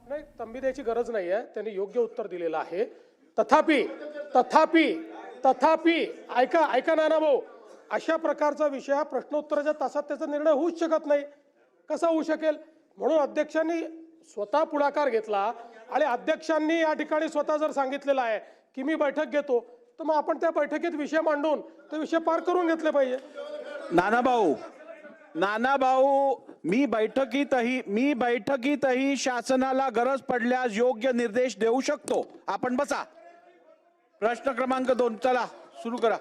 नाही तंबी द्यायची गरज नाही आहे, त्यांनी योग्य उत्तर दिलेलं आहे. तथापि तथापि तथापि ऐका ऐका नाना भाऊ, अशा प्रकारचा विषय हा प्रश्नोत्तराच्या तासात त्याचा निर्णय होऊच शकत नाही. कसा होऊ शकेल? म्हणून अध्यक्षांनी स्वतः पुढाकार घेतला आणि अध्यक्षांनी या ठिकाणी स्वतः जर सांगितलेलं आहे की मी बैठक घेतो, तर मग आपण त्या बैठकीत विषय मांडून ते विषय पार करून घेतले पाहिजे. नाना भाऊ, मी बैठकीतही शासनाला गरज पडल्यास योग्य निर्देश देऊ शकतो. आपण बसा. प्रश्न क्रमांक 2 चला सुरू करा.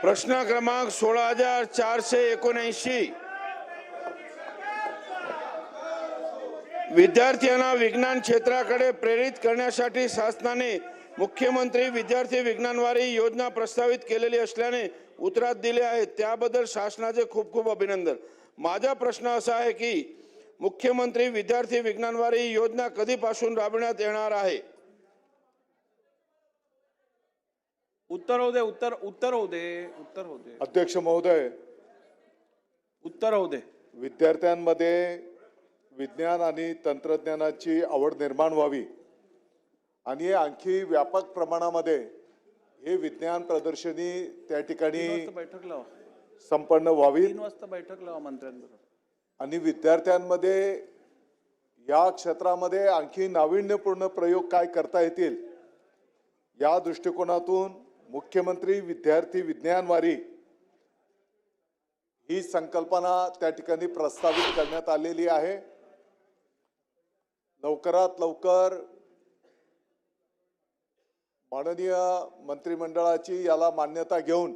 प्रश्न क्रमांक 16,479. विद्यार्थ्यांना विज्ञान क्षेत्राकडे प्रेरित करण्यासाठी शासनाने मुख्यमंत्री विद्यार्थी विज्ञानवारी योजना प्रस्तावित केलेली असल्याने उत्तरात दिले आहेत. त्याबद्दल शासनाचे खूप खूप अभिनंदन. माझा प्रश्न असा आहे की मुख्यमंत्री विद्यार्थी विज्ञानवारी योजना कधीपासून राबविण्यात येणार आहे? उत्तर होऊ दे. अध्यक्ष महोदय, उत्तर होऊ दे. विद्यार्थ्यांमध्ये विज्ञान आणि तंत्रज्ञानाची आवड निर्माण व्हावी आणि आणखी व्यापक प्रमाणामध्ये हे विज्ञान प्रदर्शनी त्या ठिकाणी बैठक लावा. संपन्न व्हावी 3 वाजता बैठक लावा मंत्र्यांबरोबर. आणि विद्यार्थ्यांमध्ये या क्षेत्रामध्ये आणखी नाविन्यपूर्ण प्रयोग काय करता येतील या दृष्टिकोनातून मुख्यमंत्री विद्यार्थी विज्ञानवारी ही संकल्पना त्या ठिकाणी प्रस्तावित करण्यात आलेली आहे. लवकरात लवकर माननीय मंत्रिमंडळाची याला मान्यता घेऊन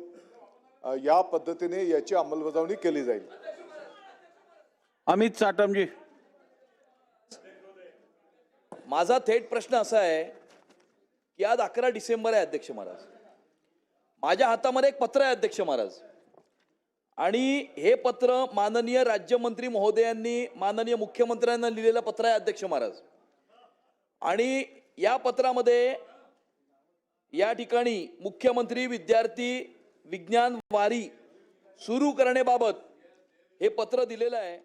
या पद्धतीने याची अंमलबजावणी केली जाईल. अमित साटमजी. माझा थेट प्रश्न असा आहे की आज 11 डिसेंबर आहे अध्यक्ष महाराज. माझ्या हातामध्ये एक पत्र आहे अध्यक्ष महाराज, आणि हे पत्र माननीय राज्यमंत्री महोदयांनी माननीय मुख्यमंत्र्यांना लिहिलेलं पत्र आहे अध्यक्ष महाराज. आणि या पत्रामध्ये या ठिकाणी मुख्यमंत्री विद्यार्थी विज्ञान वारी सुरू करण्याबाबत हे पत्र दिलेलं आहे.